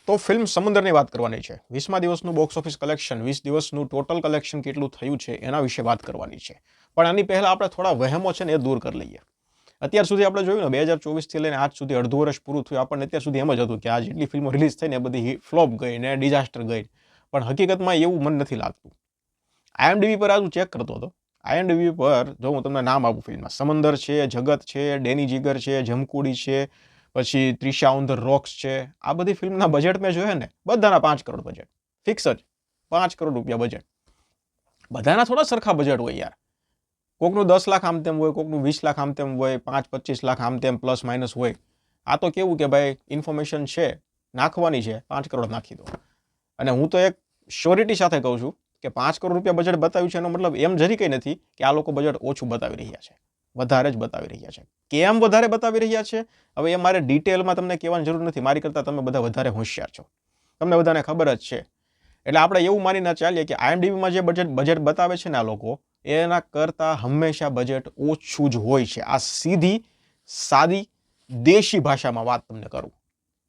તો ફિલ્મ સમુદ્રની વાત કરવાની છે. 20મા દિવસનું બોક્સ ઓફિસ કલેક્શન, 20 દિવસનું ટોટલ કલેક્શન કેટલું થયું છે એના વિશે વાત કરવાની છે. પણ આની પહેલા આપણે થોડા વહેમો છે ને એ દૂર કરી લઈએ. અત્યાર સુધી આપણે જોયું ને 2024 થી લઈને આજ સુધી અડધું વર્ષ પૂરું થયું, આપણને અત્યાર સુધી એમ જ હતું કે આ જેટલી ફિલ્મો રિલીઝ થઈ ને એ બધી ફ્લોપ ગઈ ને ડિઝાસ્ટર ગઈ. પણ હકીકતમાં એવું મને નથી લાગતું. IMDb પર આજુ ચેક કરતો હતો. IMDb પર જો હું તમને નામ આપું ફિલ્મમાં, સમંદર છે, જગત છે, ડેની જીગર છે, જમકુડી છે, પછી ત્રિશા ઓન ધ રોક્સ છે. આ બધી ફિલ્મના બજેટ મેં જોયા ને બધાના 5 કરોડ બજેટ ફિક્સ જ, 5 કરોડ રૂપિયા બજેટ. બધાના થોડા સરખા બજેટ હોય યાર. કોકનું 10 લાખ આમ તેમ હોય, કોકનું 20 લાખ આમ તેમ હોય, 5-25 લાખ આમ તેમ પ્લસ માઇનસ હોય. આ તો કેવું કે ભાઈ ઇન્ફોર્મેશન છે, નાખવાની છે, 5 કરોડ નાખી દો. અને હું તો એક શ્યોરિટી સાથે કહું છું કે 5 કરોડ રૂપિયા બજેટ બતાવ્યું છે એનો મતલબ એમ જરી કંઈ નથી કે આ લોકો બજેટ ઓછું બતાવી રહ્યા છે. વધારે જ બતાવી રહ્યા છે. કેમ વધારે બતાવી રહ્યા છે હવે એ મારે ડિટેલમાં તમને કહેવાની જરૂર નથી. મારી કરતાં તમે બધા વધારે હોશિયાર છો, તમને બધાને ખબર જ છે. એટલે આપણે એવું માનીને ચાલીએ કે IMDbમાં જે બજેટ બતાવે છે ને આ લોકો, એના કરતાં હંમેશા બજેટ ઓછું જ હોય છે. આ સીધી સાદી દેશી ભાષામાં વાત તમને કરું.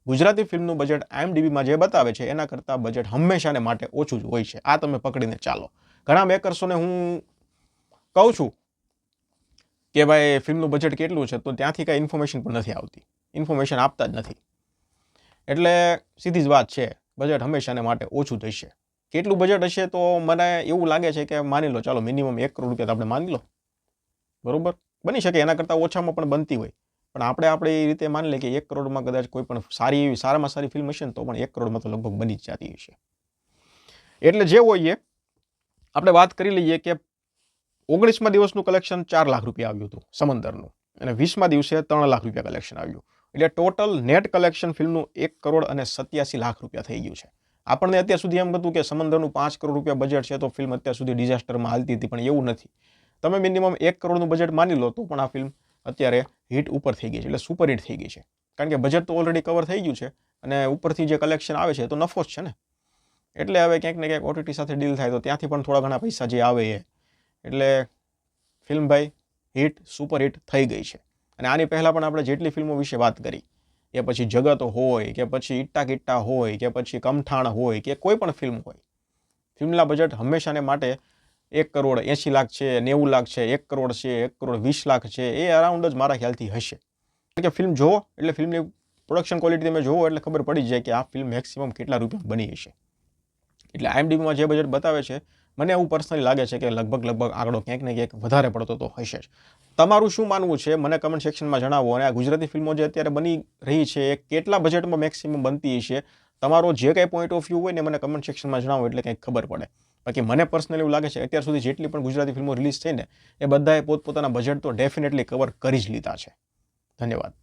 ગુજરાતી ફિલ્મનું બજેટ IMDbમાં જે બતાવે છે એના કરતાં બજેટ હંમેશાને માટે ઓછું જ હોય છે. આ તમે પકડીને ચાલો. ઘણા મેકર્સોને હું કહું છું કે ભાઈ ફિલ્મનું બજેટ કેટલું છે, તો ત્યાંથી કાંઈ ઇન્ફોર્મેશન પણ નથી આવતી. ઇન્ફોર્મેશન આપતા જ નથી. એટલે સીધી જ વાત છે, બજેટ હંમેશાને માટે ઓછું થશે. કેટલું બજેટ હશે તો મને એવું લાગે છે કે માની લો, ચાલો મિનિમમ 1 કરોડ રૂપિયા તો આપણે માની લો, બરોબર. બની શકે એના કરતાં ઓછામાં પણ બનતી હોય, પણ આપણે એ રીતે માની લઈએ કે 1 કરોડમાં કદાચ કોઈ પણ સારી એવી સારામાં સારી ફિલ્મ હશે ને તો પણ 1 કરોડમાં તો લગભગ બની જ જતી હશે. એટલે જે હોય એ આપણે વાત કરી લઈએ કે 19મા દિવસનું કલેક્શન 4 લાખ રૂપિયા આવ્યું હતું સમંદરનું, અને 20મા દિવસે 3 લાખ રૂપિયા કલેક્શન આવ્યું. એટલે ટોટલ નેટ કલેક્શન ફિલ્મનું 1 કરોડ અને 87 લાખ રૂપિયા થઈ ગયું છે. આપણને અત્યાર સુધી એમ હતું કે સમંદરનું 5 કરોડ રૂપિયા બજેટ છે તો ફિલ્મ અત્યાર સુધી ડિઝાસ્ટરમાં હાલતી હતી, પણ એવું નથી. તમે મિનિમમ 1 કરોડનું બજેટ માની લો તો પણ આ ફિલ્મ અત્યારે હિટ ઉપર થઈ ગઈ છે, એટલે સુપર હિટ થઈ ગઈ છે. કારણ કે બજેટ તો ઓલરેડી કવર થઈ ગયું છે અને ઉપરથી જે કલેક્શન આવે છે તો નફો જ છે ને. એટલે હવે ક્યાંક ને ક્યાંક OTT સાથે ડીલ થાય તો ત્યાંથી પણ થોડા ઘણા પૈસા જે આવે એ, એટલે ફિલ્મ ભાઈ હિટ સુપર હિટ થઈ ગઈ છે. અને આની પહેલાં પણ આપણે જેટલી ફિલ્મો વિશે વાત કરી, કે પછી જગત હોય, કે પછી ઇટ્ટા કિટ્ટા હોય, કે પછી કમઠાણ હોય, કે કોઈ પણ ફિલ્મ હોય, ફિલ્મના બજેટ હંમેશાને માટે 1 કરોડ 80 લાખ છે, 90 લાખ છે, 1 કરોડ છે, 1 કરોડ 20 લાખ છે, એ અરાઉન્ડ જ મારા ખ્યાલથી હશે. એટલે કે ફિલ્મ જોવો એટલે ફિલ્મની પ્રોડક્શન ક્વોલિટી તમે જોવો એટલે ખબર પડી જાય કે આ ફિલ્મ મેક્સિમમ કેટલા રૂપિયા બની હશે. એટલે IMDbમાં જે બજેટ બતાવે છે, મને એવું પર્સનલી લાગે છે કે લગભગ આંકડો ક્યાંક ને ક્યાંક વધારે પડતો તો હશે જ. તમારું શું માનવું છે મને કમેન્ટ સેક્શનમાં જણાવો. અને આ ગુજરાતી ફિલ્મો જે અત્યારે બની રહી છે એ કેટલા બજેટમાં મેક્સિમમ બનતી હશે, તમારો જે કાંઈ પોઈન્ટ ઓફ વ્યૂ હોય ને મને કમેન્ટ સેક્શનમાં જણાવો એટલે કંઈક ખબર પડે. બાકી મને પર્સનલી એવું લાગે છે અત્યાર સુધી જેટલી પણ ગુજરાતી ફિલ્મો રિલીઝ થઈ ને એ બધાએ પોતપોતાના બજેટ તો ડેફિનેટલી કવર કરી જ લીધા છે. ધન્યવાદ.